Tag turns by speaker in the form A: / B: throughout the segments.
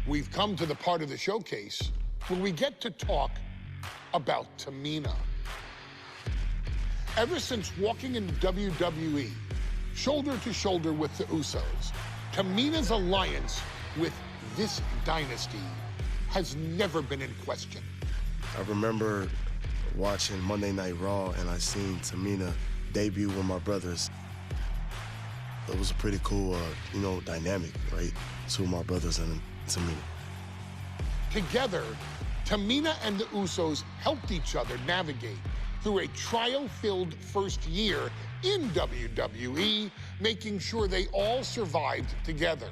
A: We've come to the part of the showcase where we get to talk about Tamina. Ever since walking in WWE, shoulder to shoulder with the Usos, Tamina's alliance with this dynasty has never been in question.
B: I remember watching Monday Night Raw and I seen Tamina debut with my brothers. It was a pretty cool, dynamic, right? Two of my brothers and Tamina.
A: Together, Tamina and the Usos helped each other navigate through a trial-filled first year in WWE, making sure they all survived together.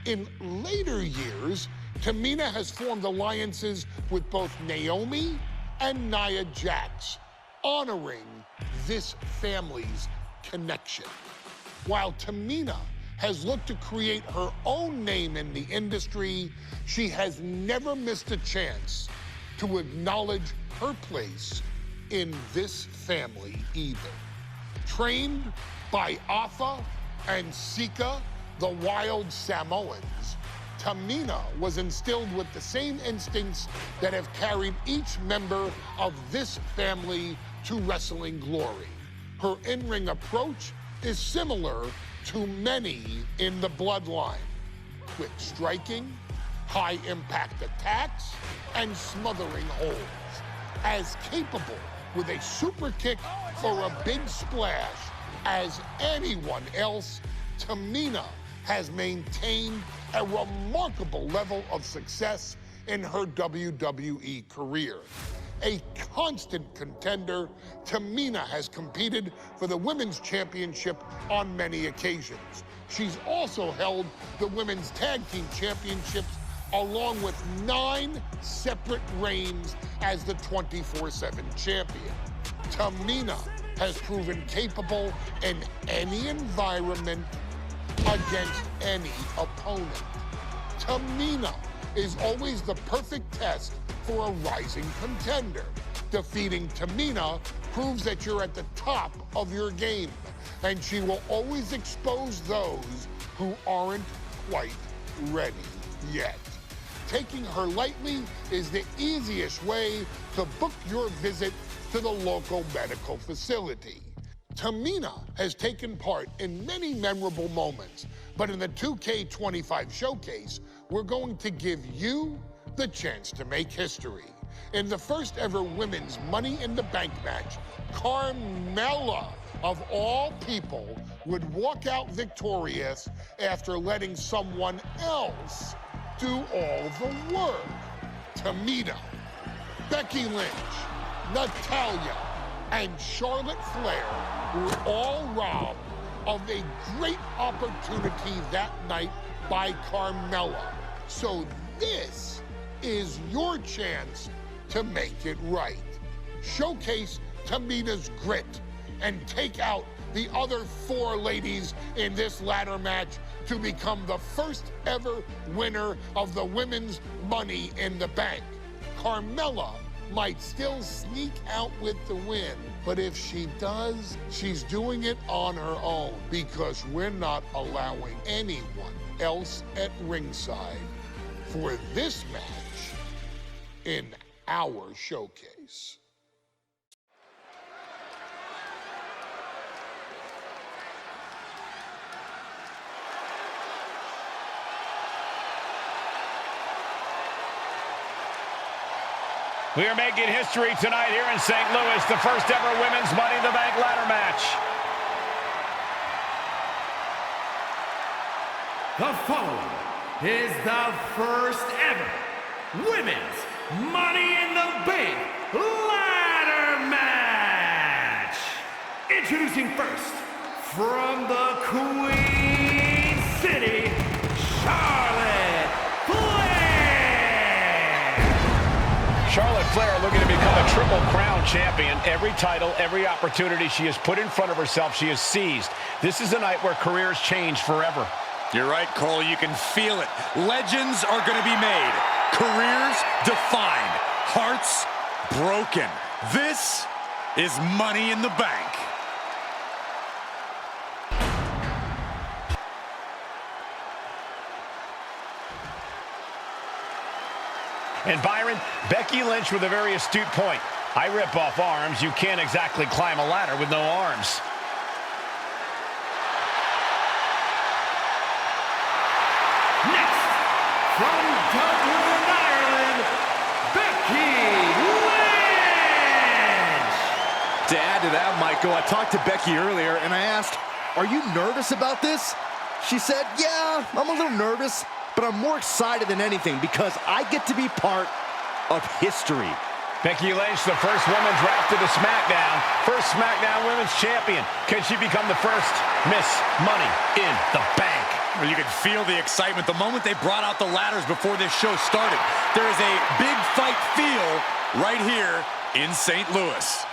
A: In later years, Tamina has formed alliances with both Naomi and Nia Jax, honoring this family's connection. While Tamina has looked to create her own name in the industry, she has never missed a chance to acknowledge her place in this family either. Trained by Afa and Sika, the wild Samoans, Tamina was instilled with the same instincts that have carried each member of this family to wrestling glory. Her in-ring approach is similar to many in the bloodline. Quick striking, high-impact attacks, and smothering holds. As capable with a super kick or a big splash as anyone else, Tamina has maintained a remarkable level of success in her WWE career. A constant contender, Tamina has competed for the Women's Championship on many occasions. She's also held the Women's Tag Team Championships along with 9 separate reigns as the 24/7 champion. Tamina has proven capable in any environment against any opponent. Tamina is always the perfect test for a rising contender. Defeating Tamina proves that you're at the top of your game, and she will always expose those who aren't quite ready yet. Taking her lightly is the easiest way to book your visit to the local medical facility. Tamina has taken part in many memorable moments, but in the 2K25 showcase, we're going to give you the chance to make history. In the first ever women's Money in the Bank match, Carmella, of all people, would walk out victorious after letting someone else do all the work. Tamina, Becky Lynch, Natalya, and Charlotte Flair were all robbed of a great opportunity that night by Carmella. So this is your chance to make it right. Showcase Tamina's grit and take out the other 4 ladies in this ladder match to become the first ever winner of the Women's Money in the Bank. Carmella might still sneak out with the win, but if she does, she's doing it on her own because we're not allowing anyone else at ringside for this match in our showcase.
C: We are making history tonight here in St. Louis, the first ever Women's Money in the Bank ladder match.
D: The following is the first ever Women's Money in the Bank ladder match. Introducing first, from the Queen City, Charlotte Flair.
C: Charlotte Flair looking to become a Triple Crown champion. Every title, every opportunity she has put in front of herself, she has seized. This is a night where careers change forever.
E: You're right, Cole. You can feel it. Legends are going to be made. Careers defined. Hearts broken. This is Money in the Bank.
C: And Byron, Becky Lynch with a very astute point. I rip off arms. You can't exactly climb a ladder with no arms.
D: Next, from Dublin, Ireland, Becky Lynch!
F: To add to that, Michael, I talked to Becky earlier and I asked, are you nervous about this? She said, yeah, I'm a little nervous, but I'm more excited than anything because I get to be part of history.
C: Becky Lynch, the first woman drafted to SmackDown. First SmackDown Women's Champion. Can she become the first Miss Money in the Bank?
E: Well, you could feel the excitement the moment they brought out the ladders before this show started. There is a big fight feel right here in St. Louis.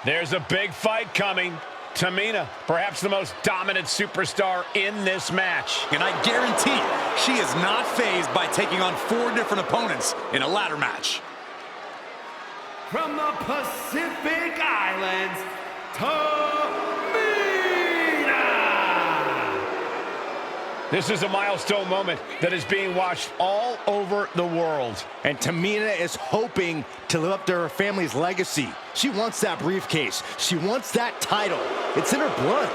C: There's a big fight coming. Tamina, perhaps the most dominant superstar in this match.
E: And I guarantee she is not fazed by taking on 4 different opponents in a ladder match.
D: From the Pacific Islands, Tamina!
C: This is a milestone moment that is being watched all over the world.
F: And Tamina is hoping to live up to her family's legacy. She wants that briefcase. She wants that title. It's in her blood.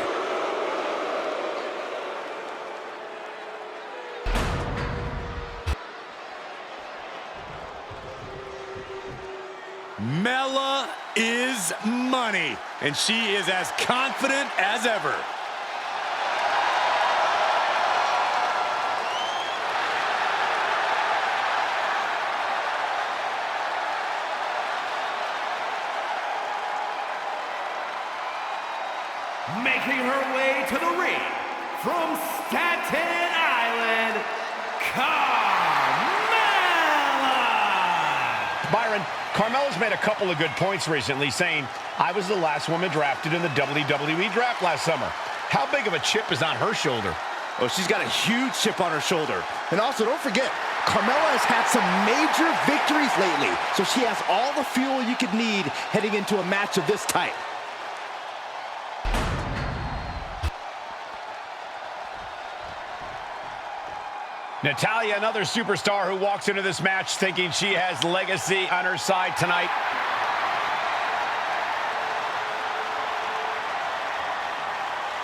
E: Mella is money, and she is as confident as ever.
D: Making her way to the ring from Staten Island, Carmella!
C: Byron, Carmella's made a couple of good points recently, saying, I was the last woman drafted in the WWE draft last summer. How big of a chip is on her shoulder?
F: Oh, she's got a huge chip on her shoulder. And also, don't forget, Carmella has had some major victories lately, so she has all the fuel you could need heading into a match of this type.
C: Natalya, another superstar who walks into this match thinking she has legacy on her side tonight.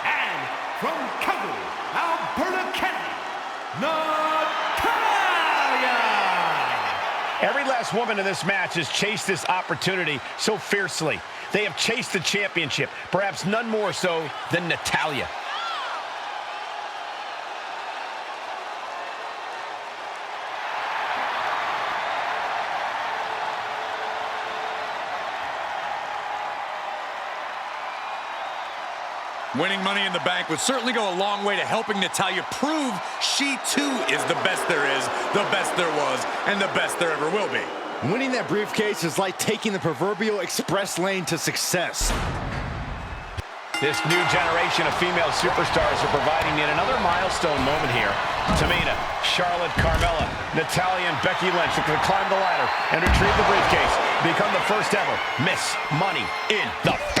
D: And from Calgary, Alberta, Canada, Natalya!
C: Every last woman in this match has chased this opportunity so fiercely. They have chased the championship, perhaps none more so than Natalya.
E: Winning Money in the Bank would certainly go a long way to helping Natalya prove she too is the best there is, the best there was, and the best there ever will be.
F: Winning that briefcase is like taking the proverbial express lane to success.
C: This new generation of female superstars are providing yet another milestone moment here. Tamina, Charlotte, Carmella, Natalya, and Becky Lynch are going to climb the ladder and retrieve the briefcase, become the first ever Miss Money in the Bank.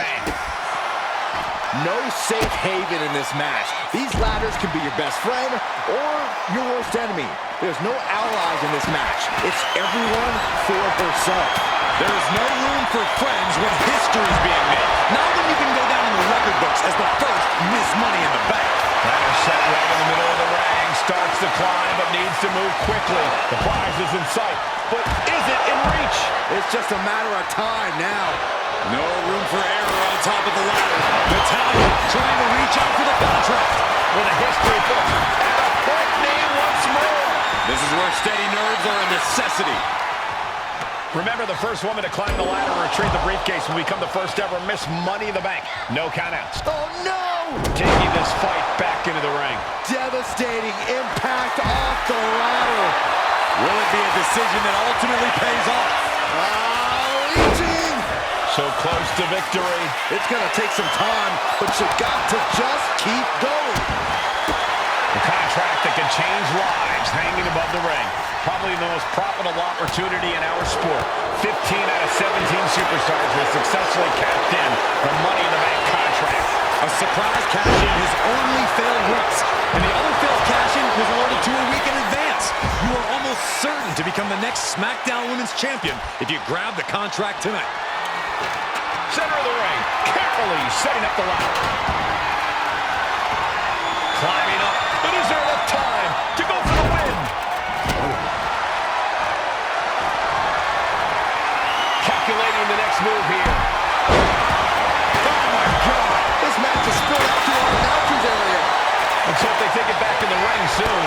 F: No safe haven in this match. These ladders can be your best friend or your worst enemy. There's no allies in this match. It's everyone for herself.
E: There is no room for friends when history is being made. Not when you can go down in the record books as the first Miss Money in the Bank.
C: Ladder set right in the middle of the ring. Starts to climb, but needs to move quickly. The prize is in sight, but is it in reach?
F: It's just a matter of time now.
E: No room for error on top of the ladder. Natalya trying to reach out for the contract.
C: With a history book and a point knee once more.
E: This is where steady nerves are a necessity.
C: Remember, the first woman to climb the ladder and retrieve the briefcase will become the first ever Miss Money in the Bank. No countouts.
F: Oh, no!
C: Taking this fight back into the ring.
F: Devastating impact off the ladder.
E: Will it be a decision that ultimately pays off?
F: Reaching!
C: So close to victory.
F: It's going to take some time, but you got to just keep going.
C: The contract that can change lives hanging above the ring. Probably the most profitable opportunity in our sport. 15 out of 17 superstars have successfully cashed in the Money in the Bank contract.
E: A surprise cash-in has only failed once, and the other failed cash-in was awarded to a week in advance. You are almost certain to become the next SmackDown Women's Champion if you grab the contract tonight.
C: Center of the ring, carefully setting up the ladder. Climbing up, but is there enough time to go for the win? Calculating the next move here.
F: Oh my God! This match is spilled out to our announcers area.
C: Let's hope they take it back in the ring soon.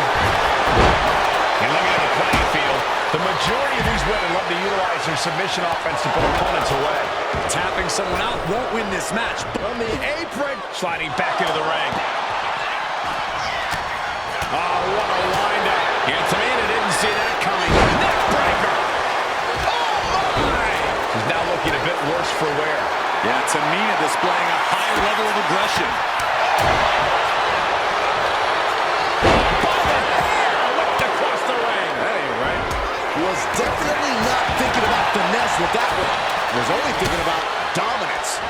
C: And looking at the playing field, the majority of these women love to utilize their submission offense to put opponents away.
E: Tapping someone out won't win this match.
F: From the apron.
C: Sliding back into the ring. Oh, what a windup. And Tamina didn't see that coming. Neck breaker. Oh, my. She's now looking a bit worse for wear.
E: Yeah, Tamina displaying a high level of aggression.
F: Was definitely not thinking about finesse with that one. Was only thinking about dominance.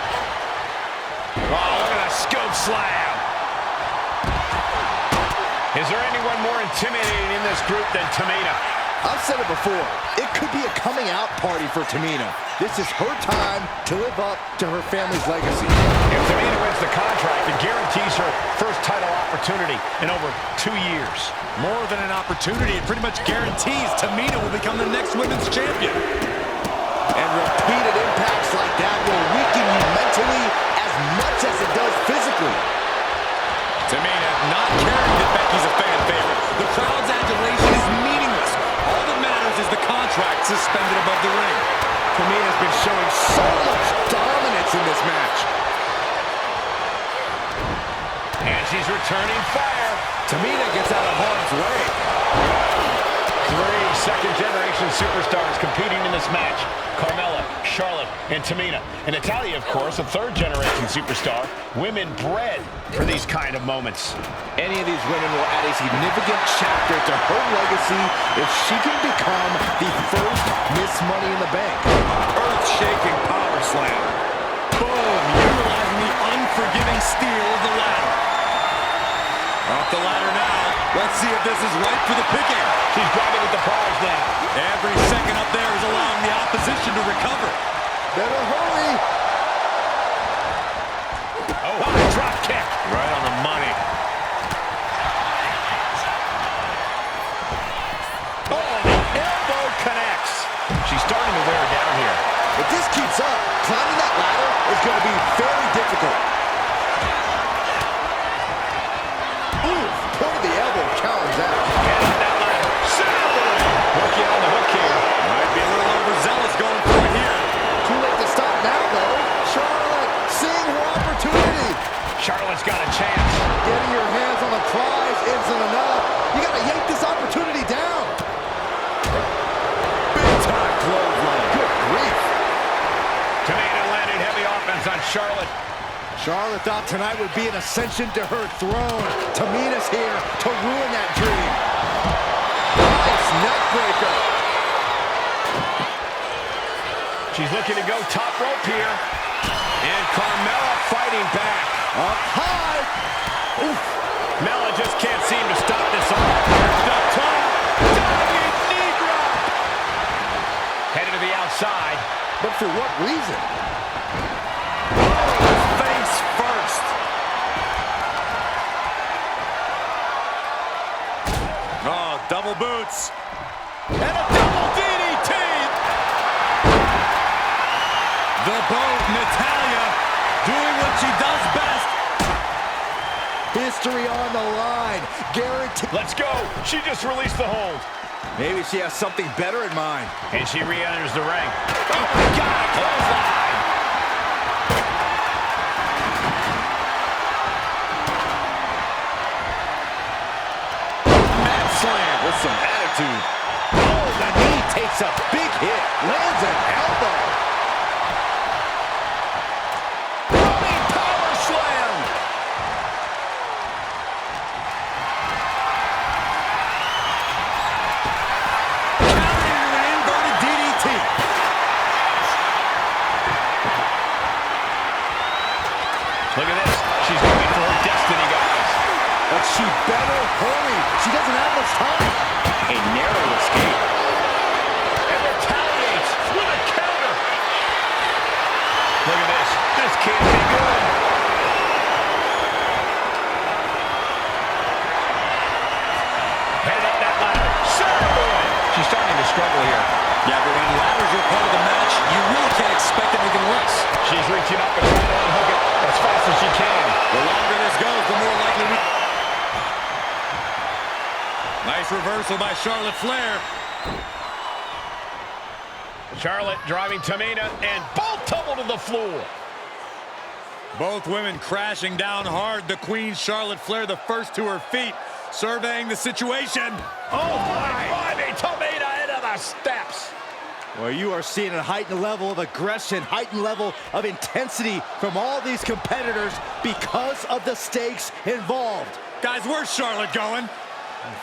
C: Oh, look at that scope slam. Is there anyone more intimidating in this group than Tamina?
F: I've said it before. It could be a coming out party for Tamina. This is her time to live up to her family's legacy.
C: If Tamina wins the contract, it guarantees her first title opportunity in over 2 years.
E: More than an opportunity, it pretty much guarantees Tamina will become the next women's champion.
F: And repeated impacts like that will weaken you mentally as much as it does physically.
E: Tamina not caring that Becky's a fan favorite. The crowd's adulation is meaningless. All that matters is the contract suspended above the ring.
F: Tamina's been showing so much dominance in this match.
C: And she's returning fire.
F: Tamina gets out of harm's way.
C: 3 second-generation superstars competing in this match. Carmella, Charlotte, and Tamina. And Natalya, of course, a third-generation superstar. Women bred for these kind of moments.
F: Any of these women will add a significant chapter to her legacy if she can become the first Miss Money in the Bank.
E: Earth-shaking power slam. Boom, utilizing the unforgiving steel of the ladder. Off the ladder now. Let's see if this is right for the picking.
C: She's grabbing at the prize now.
E: Every second up there is allowing the opposition to recover.
F: Better hurry.
C: Oh, what a drop kick.
E: Right on the money.
C: Oh, the elbow connects. She's starting to wear down here.
F: If this keeps up, climbing that ladder is going to be very difficult. Ooh, point of the elbow counters out.
C: And up that ladder. Center of the ring. Working on the hook here.
E: Might be a little overzealous going for it here.
F: Too late to stop now, though. Charlotte seeing her opportunity.
C: Charlotte's got a chance.
F: Getting your hands on the prize isn't enough. You got to yank this opportunity down. Big time clothesline. Good grief.
C: Tamina landing heavy offense on Charlotte.
F: Charlotte thought tonight would be an ascension to her throne. Tamina's here to ruin that dream. Nice neck breaker.
C: She's looking to go top rope here. And Carmella fighting back.
F: Up high. Oof.
C: Mella just can't seem to stop this arm. The top. Diving knee drop. Headed to the outside.
F: But for what reason?
E: Face first. Oh, double boots.
C: And a double DDT.
E: The boat, Natalya, doing what she does best.
F: History on the line. Guaranteed.
C: Let's go. She just released the hold.
F: Maybe she has something better in mind.
C: And she re-enters the ring. Oh, my God. Clothesline.
F: Mat slam with some attitude. Oh, the knee takes a big hit. Lands an elbow. Running power slam.
E: Counting with an inverted DDT.
C: Look at this. She's going for her destiny, guys.
F: A She better hurry. She doesn't have much time. A narrow escape.
C: And retaliates with a counter. Look at this. This can't be good. Heading up that ladder. Boy. She's starting to struggle here.
E: Yeah, but when ladders are part of the match, you really can't expect anything less.
C: She's reaching up and trying to unhook it as fast as she can.
E: The longer this goes, the more likely we... Nice reversal by Charlotte Flair.
C: Charlotte driving Tamina, and both tumble to the floor.
E: Both women crashing down hard. The Queen, Charlotte Flair, the first to her feet, surveying the situation.
C: Oh, my. Tamina into the steps.
F: Well, you are seeing a heightened level of aggression, heightened level of intensity from all these competitors because of the stakes involved.
E: Guys, where's Charlotte going?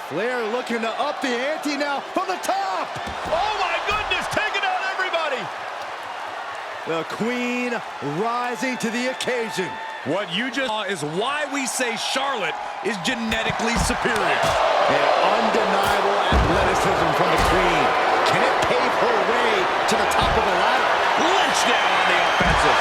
F: Flair looking to up the ante now from the top.
C: Oh, my goodness, taking out everybody.
F: The Queen rising to the occasion.
E: What you just saw is why we say Charlotte is genetically superior.
F: An undeniable athleticism from the Queen. Can it pave her way to the top of the ladder?
C: Lynch down on the offensive.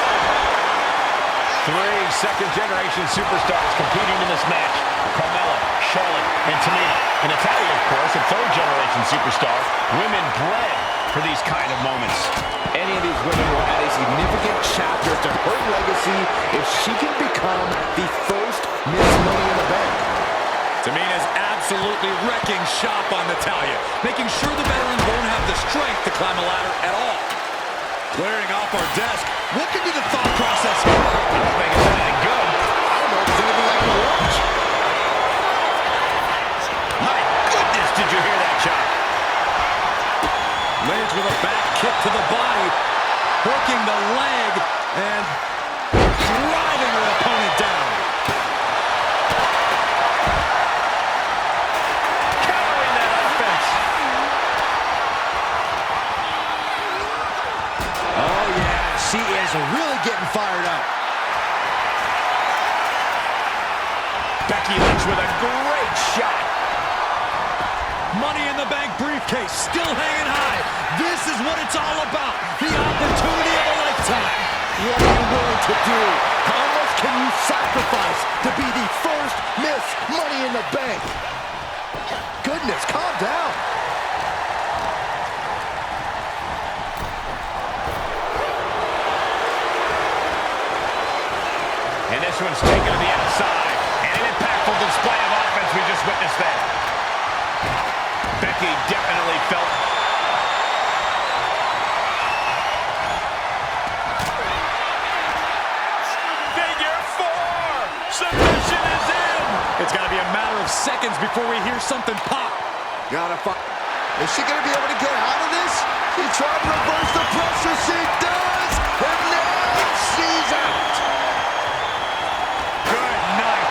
C: 3 second-generation superstars competing in this match. Carmella, Charlotte, and Tamina. And Natalya, of course, a third-generation superstar. Women bred for these kind of moments.
F: Any of these women will add a significant chapter to her legacy if she can become the first Miss Money in the Bank.
E: Tamina's absolutely wrecking shop on Natalya, making sure the veterans won't have the strength to climb a ladder at all. Clearing off our desk. What could be the thought process here?
C: I don't think it's anything good.
F: I don't know if it's anything I can watch.
C: My goodness, did you hear that shot?
E: Lynch with a back kick to the body, hooking the leg, and driving her opponent down.
C: Countering that offense.
F: Oh, yeah, she is really getting fired up.
C: Becky Lynch with a great shot.
E: Money in the Bank briefcase still hanging high. This is what it's all about. The opportunity of a lifetime.
F: What are you willing to do? How much can you sacrifice to be the first Miss Money in the Bank? Goodness, calm down.
C: And this one's taken to the outside. And an impactful display of offense we just witnessed there. Becky definitely felt figure 4. Submission is in.
E: It's got to be a matter of seconds before we hear something pop.
F: Gotta find. Is she gonna be able to get out of this? She tried to reverse the pressure. She does. And now she's out.
C: Good night.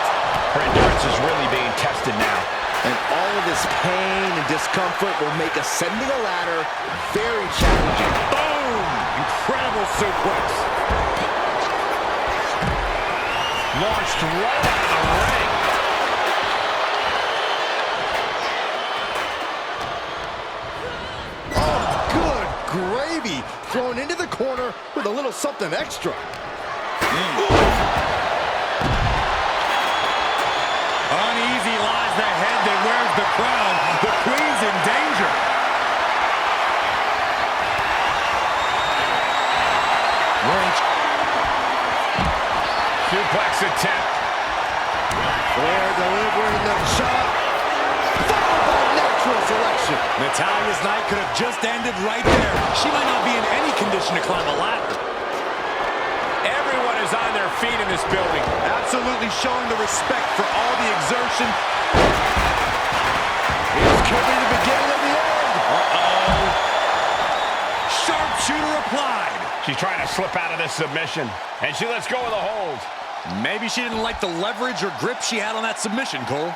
C: Her endurance is really being tested now.
F: And all of this pain and discomfort will make ascending a ladder very challenging.
E: Boom! Incredible suplex.
C: Launched right out of the ring.
F: Oh, good gravy. Thrown into the corner with a little something extra.
E: Uneasy lies the head that wears the crown. The Queen's in danger.
C: Lynch. Suplex attempt.
F: Flair delivering the shot. Followed by natural selection.
E: Natalya's night could have just ended right there. She might not be in any condition to climb a ladder.
C: Everyone is on their feet in this building.
E: Absolutely showing the respect for all the exertion.
F: This could be the beginning of the end.
E: Uh-oh. Sharpshooter applied.
C: She's trying to slip out of this submission, and she lets go of the hold.
E: Maybe she didn't like the leverage or grip she had on that submission, Cole.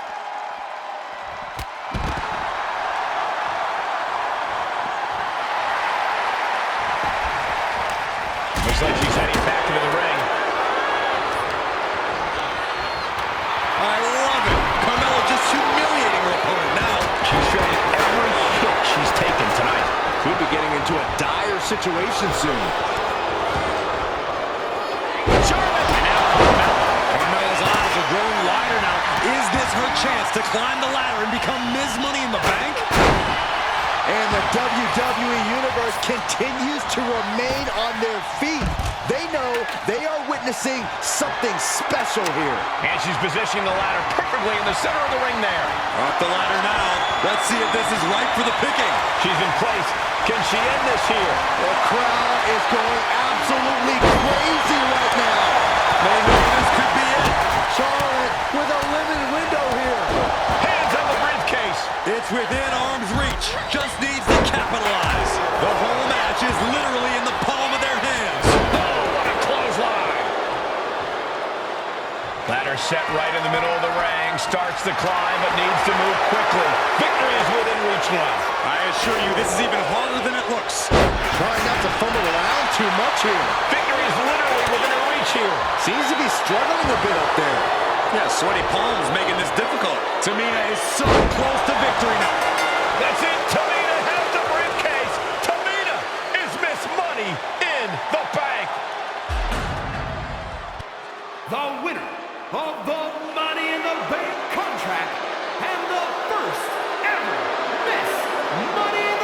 C: Looks like she's heading back into the ring.
E: I love it. Carmella
F: situation soon.
C: Charlotte! And now Carmella.
E: Carmella's eyes are growing wider now. Is this her chance to climb the ladder and become Ms. Money in the Bank?
F: And the WWE Universe continues to remain on their feet. They know they are witnessing something special here.
C: And she's positioning the ladder perfectly in the center of the ring there.
E: Off the ladder now. Let's see if this is right for the picking.
C: She's in place. Can she end this here?
F: The crowd is going absolutely crazy right now.
E: Maybe this could be it.
F: Charlotte with a limited window here.
C: Hands on the briefcase.
E: It's within arm's reach. Just needs to capitalize. The whole match is literally in the palm of their hands.
C: Oh, what a clothesline. Ladder set right in the middle of the ring. Starts the climb, but needs to move quickly. Victory is within reach now.
E: I assure you, this is even harder than it looks.
F: Trying not to fumble around too much here.
C: Victory is literally within her reach here.
F: Seems to be struggling a bit up there.
E: Yeah, sweaty palms making this difficult. Tamina is so close to victory now.
C: That's it. Tamina has the briefcase. Tamina is Miss Money in the Bank.
D: The winner of the Money in the Bank contract and the first ever Miss Money in